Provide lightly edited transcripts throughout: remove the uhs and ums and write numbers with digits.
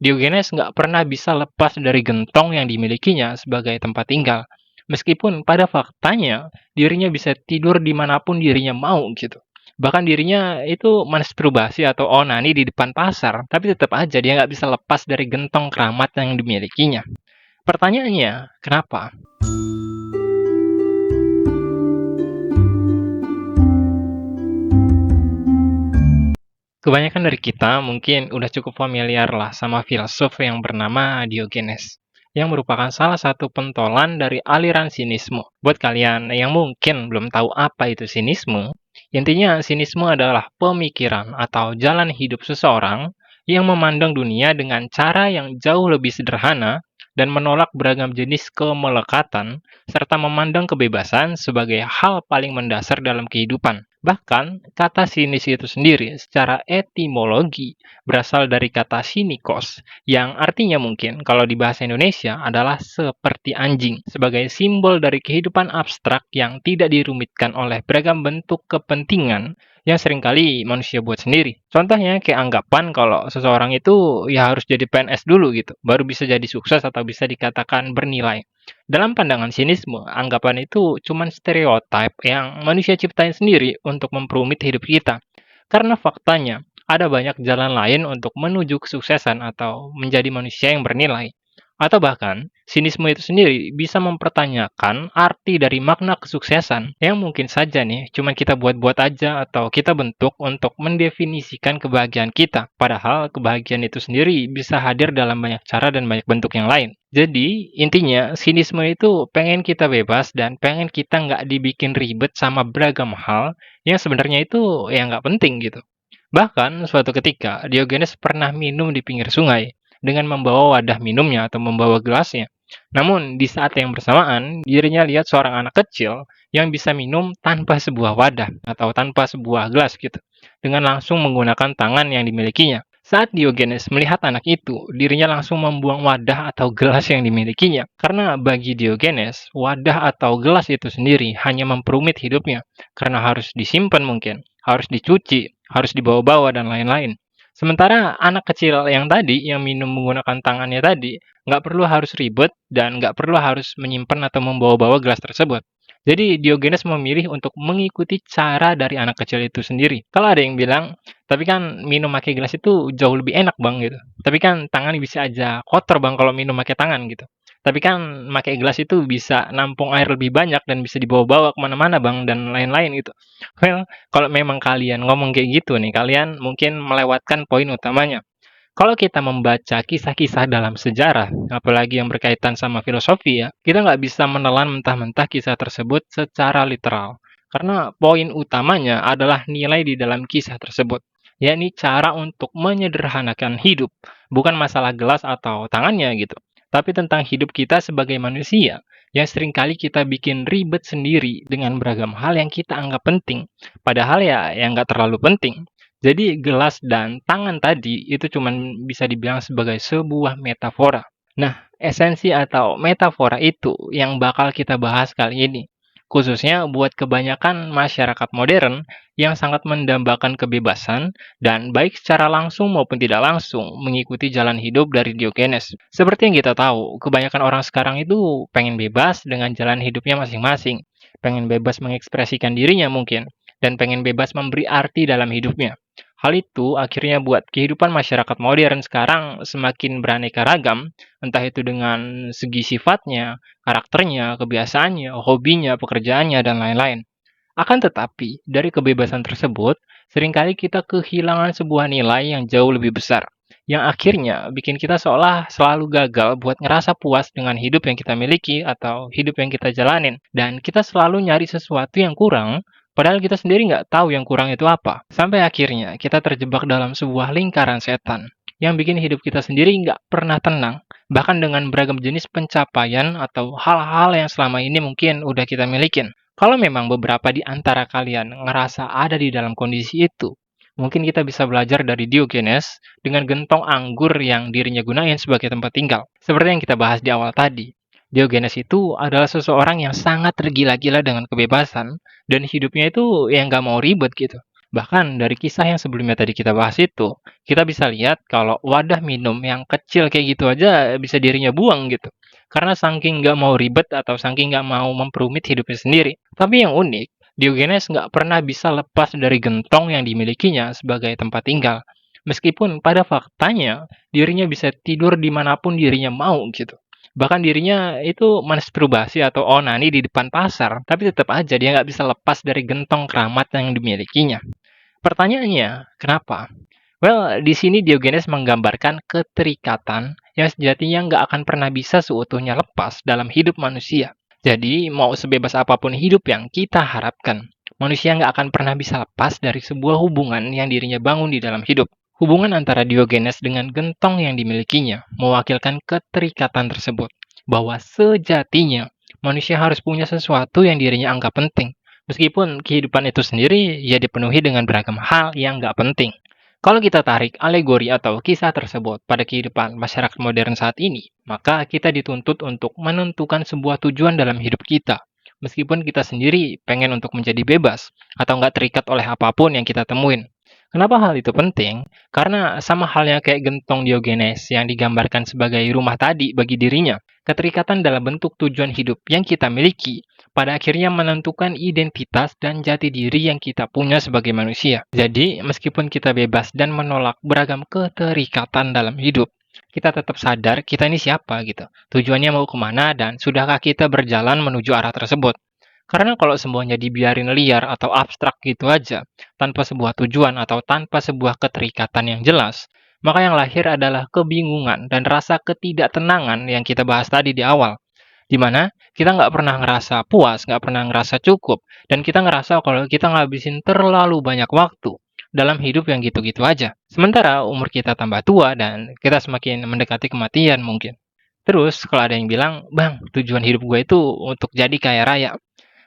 Diogenes nggak pernah bisa lepas dari gentong yang dimilikinya sebagai tempat tinggal. Meskipun pada faktanya dirinya bisa tidur dimanapun dirinya mau gitu. Bahkan dirinya itu masturbasi atau onani di depan pasar, tapi tetap aja dia nggak bisa lepas dari gentong keramat yang dimilikinya. Pertanyaannya, kenapa? Kebanyakan dari kita mungkin udah cukup familiar lah sama filsuf yang bernama Diogenes, yang merupakan salah satu pentolan dari aliran sinisme. Buat kalian yang mungkin belum tahu apa itu sinisme, intinya sinisme adalah pemikiran atau jalan hidup seseorang yang memandang dunia dengan cara yang jauh lebih sederhana dan menolak beragam jenis kemelekatan, serta memandang kebebasan sebagai hal paling mendasar dalam kehidupan. Bahkan, kata sinis itu sendiri secara etimologi berasal dari kata sinikos, yang artinya mungkin kalau di bahasa Indonesia adalah seperti anjing, sebagai simbol dari kehidupan abstrak yang tidak dirumitkan oleh beragam bentuk kepentingan yang seringkali manusia buat sendiri. Contohnya kayak anggapan kalau seseorang itu ya harus jadi PNS dulu gitu, baru bisa jadi sukses atau bisa dikatakan bernilai. Dalam pandangan sinisme, anggapan itu cuma stereotip yang manusia ciptain sendiri untuk memperumit hidup kita. Karena faktanya, ada banyak jalan lain untuk menuju kesuksesan atau menjadi manusia yang bernilai. Atau bahkan, sinisme itu sendiri bisa mempertanyakan arti dari makna kesuksesan yang mungkin saja nih cuma kita buat-buat aja atau kita bentuk untuk mendefinisikan kebahagiaan kita. Padahal kebahagiaan itu sendiri bisa hadir dalam banyak cara dan banyak bentuk yang lain. Jadi, intinya sinisme itu pengen kita bebas dan pengen kita nggak dibikin ribet sama beragam hal yang sebenarnya itu ya nggak penting gitu. Bahkan, suatu ketika, Diogenes pernah minum di pinggir sungai dengan membawa wadah minumnya atau membawa gelasnya. Namun, di saat yang bersamaan, dirinya lihat seorang anak kecil yang bisa minum tanpa sebuah wadah atau tanpa sebuah gelas gitu, dengan langsung menggunakan tangan yang dimilikinya. Saat Diogenes melihat anak itu, dirinya langsung membuang wadah atau gelas yang dimilikinya. Karena bagi Diogenes, wadah atau gelas itu sendiri hanya memperumit hidupnya, karena harus disimpan mungkin, harus dicuci, harus dibawa-bawa, dan lain-lain. Sementara anak kecil yang tadi, yang minum menggunakan tangannya tadi, nggak perlu harus ribet dan nggak perlu harus menyimpan atau membawa-bawa gelas tersebut. Jadi Diogenes memilih untuk mengikuti cara dari anak kecil itu sendiri. Kalau ada yang bilang, tapi kan minum pakai gelas itu jauh lebih enak bang gitu. Tapi kan tangan bisa aja kotor bang kalau minum pakai tangan gitu. Tapi kan pakai gelas itu bisa nampung air lebih banyak dan bisa dibawa-bawa kemana-mana bang dan lain-lain gitu. Well, kalau memang kalian ngomong kayak gitu nih, kalian mungkin melewatkan poin utamanya. Kalau kita membaca kisah-kisah dalam sejarah, apalagi yang berkaitan sama filosofi ya, kita nggak bisa menelan mentah-mentah kisah tersebut secara literal. Karena poin utamanya adalah nilai di dalam kisah tersebut, yakni cara untuk menyederhanakan hidup, bukan masalah gelas atau tangannya gitu, tapi tentang hidup kita sebagai manusia yang seringkali kita bikin ribet sendiri dengan beragam hal yang kita anggap penting, padahal ya yang nggak terlalu penting. Jadi gelas dan tangan tadi itu cuman bisa dibilang sebagai sebuah metafora. Nah, esensi atau metafora itu yang bakal kita bahas kali ini. Khususnya buat kebanyakan masyarakat modern yang sangat mendambakan kebebasan dan baik secara langsung maupun tidak langsung mengikuti jalan hidup dari Diogenes. Seperti yang kita tahu, kebanyakan orang sekarang itu pengen bebas dengan jalan hidupnya masing-masing. Pengen bebas mengekspresikan dirinya mungkin, dan pengen bebas memberi arti dalam hidupnya. Hal itu akhirnya buat kehidupan masyarakat modern sekarang semakin beraneka ragam, entah itu dengan segi sifatnya, karakternya, kebiasaannya, hobinya, pekerjaannya, dan lain-lain. Akan tetapi, dari kebebasan tersebut, seringkali kita kehilangan sebuah nilai yang jauh lebih besar, yang akhirnya bikin kita seolah selalu gagal buat ngerasa puas dengan hidup yang kita miliki atau hidup yang kita jalanin. Dan kita selalu nyari sesuatu yang kurang, padahal kita sendiri nggak tahu yang kurang itu apa. Sampai akhirnya kita terjebak dalam sebuah lingkaran setan yang bikin hidup kita sendiri nggak pernah tenang. Bahkan dengan beragam jenis pencapaian atau hal-hal yang selama ini mungkin udah kita milikin. Kalau memang beberapa di antara kalian ngerasa ada di dalam kondisi itu, mungkin kita bisa belajar dari Diogenes dengan gentong anggur yang dirinya gunain sebagai tempat tinggal. Seperti yang kita bahas di awal tadi. Diogenes itu adalah seseorang yang sangat tergila-gila dengan kebebasan dan hidupnya itu yang nggak mau ribet gitu. Bahkan dari kisah yang sebelumnya tadi kita bahas itu, kita bisa lihat kalau wadah minum yang kecil kayak gitu aja bisa dirinya buang gitu. Karena saking nggak mau ribet atau saking nggak mau memperumit hidupnya sendiri. Tapi yang unik, Diogenes nggak pernah bisa lepas dari gentong yang dimilikinya sebagai tempat tinggal. Meskipun pada faktanya, dirinya bisa tidur dimanapun dirinya mau gitu. Bahkan dirinya itu masturbasi atau onani di depan pasar, tapi tetap aja dia nggak bisa lepas dari gentong keramat yang dimilikinya. Pertanyaannya, kenapa? Well, di sini Diogenes menggambarkan keterikatan yang sejatinya nggak akan pernah bisa seutuhnya lepas dalam hidup manusia. Jadi, mau sebebas apapun hidup yang kita harapkan, manusia nggak akan pernah bisa lepas dari sebuah hubungan yang dirinya bangun di dalam hidup. Hubungan antara Diogenes dengan gentong yang dimilikinya mewakilkan keterikatan tersebut, bahwa sejatinya manusia harus punya sesuatu yang dirinya anggap penting, meskipun kehidupan itu sendiri ya dipenuhi dengan beragam hal yang nggak penting. Kalau kita tarik alegori atau kisah tersebut pada kehidupan masyarakat modern saat ini, maka kita dituntut untuk menentukan sebuah tujuan dalam hidup kita. Meskipun kita sendiri pengen untuk menjadi bebas atau nggak terikat oleh apapun yang kita temuin. Kenapa hal itu penting? Karena sama halnya kayak gentong Diogenes yang digambarkan sebagai rumah tadi bagi dirinya, keterikatan dalam bentuk tujuan hidup yang kita miliki pada akhirnya menentukan identitas dan jati diri yang kita punya sebagai manusia. Jadi, meskipun kita bebas dan menolak beragam keterikatan dalam hidup, kita tetap sadar kita ini siapa gitu. Tujuannya mau kemana dan sudahkah kita berjalan menuju arah tersebut. Karena kalau semuanya dibiarin liar atau abstrak gitu aja, tanpa sebuah tujuan atau tanpa sebuah keterikatan yang jelas, maka yang lahir adalah kebingungan dan rasa ketidaktenangan yang kita bahas tadi di awal. Di mana kita nggak pernah ngerasa puas, nggak pernah ngerasa cukup, dan kita ngerasa kalau kita ngabisin terlalu banyak waktu dalam hidup yang gitu-gitu aja. Sementara umur kita tambah tua dan kita semakin mendekati kematian mungkin. Terus kalau ada yang bilang, "Bang, tujuan hidup gue itu untuk jadi kaya raya."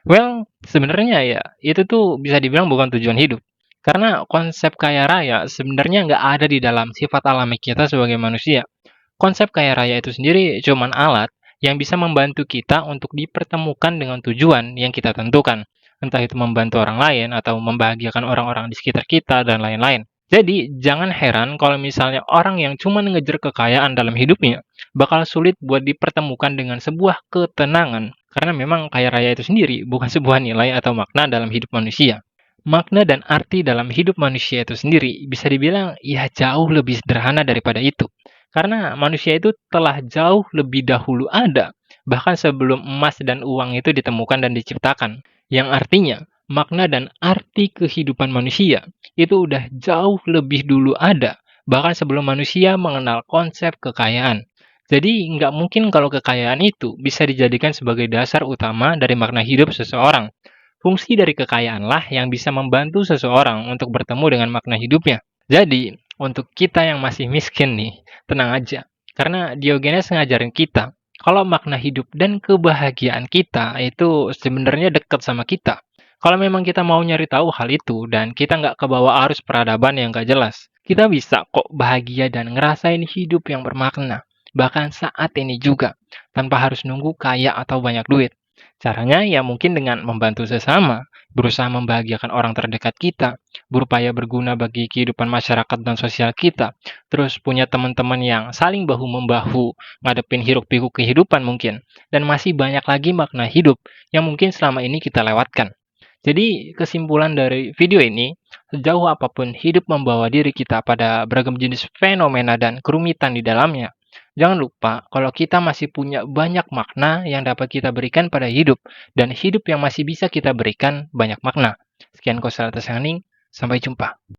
Well, sebenarnya ya, itu tuh bisa dibilang bukan tujuan hidup. Karena konsep kaya raya sebenarnya nggak ada di dalam sifat alami kita sebagai manusia. Konsep kaya raya itu sendiri cuman alat yang bisa membantu kita untuk dipertemukan dengan tujuan yang kita tentukan. Entah itu membantu orang lain atau membahagiakan orang-orang di sekitar kita dan lain-lain. Jadi, jangan heran kalau misalnya orang yang cuma ngejar kekayaan dalam hidupnya bakal sulit buat dipertemukan dengan sebuah ketenangan. Karena memang kaya raya itu sendiri bukan sebuah nilai atau makna dalam hidup manusia. Makna dan arti dalam hidup manusia itu sendiri bisa dibilang ya jauh lebih sederhana daripada itu. Karena manusia itu telah jauh lebih dahulu ada, bahkan sebelum emas dan uang itu ditemukan dan diciptakan. Yang artinya, makna dan arti kehidupan manusia itu udah jauh lebih dulu ada, bahkan sebelum manusia mengenal konsep kekayaan. Jadi, nggak mungkin kalau kekayaan itu bisa dijadikan sebagai dasar utama dari makna hidup seseorang. Fungsi dari kekayaanlah yang bisa membantu seseorang untuk bertemu dengan makna hidupnya. Jadi, untuk kita yang masih miskin nih, tenang aja. Karena Diogenes ngajarin kita, kalau makna hidup dan kebahagiaan kita itu sebenarnya dekat sama kita. Kalau memang kita mau nyari tahu hal itu dan kita nggak kebawa arus peradaban yang nggak jelas, kita bisa kok bahagia dan ngerasain hidup yang bermakna. Bahkan saat ini juga, tanpa harus nunggu kaya atau banyak duit. Caranya ya mungkin dengan membantu sesama, berusaha membahagiakan orang terdekat kita, berupaya berguna bagi kehidupan masyarakat dan sosial kita, terus punya teman-teman yang saling bahu-membahu, ngadepin hiruk-pikuk kehidupan mungkin, dan masih banyak lagi makna hidup yang mungkin selama ini kita lewatkan. Jadi, kesimpulan dari video ini, sejauh apapun hidup membawa diri kita pada beragam jenis fenomena dan kerumitan di dalamnya, jangan lupa kalau kita masih punya banyak makna yang dapat kita berikan pada hidup, dan hidup yang masih bisa kita berikan banyak makna. Sekian Kosa atas Hening, sampai jumpa.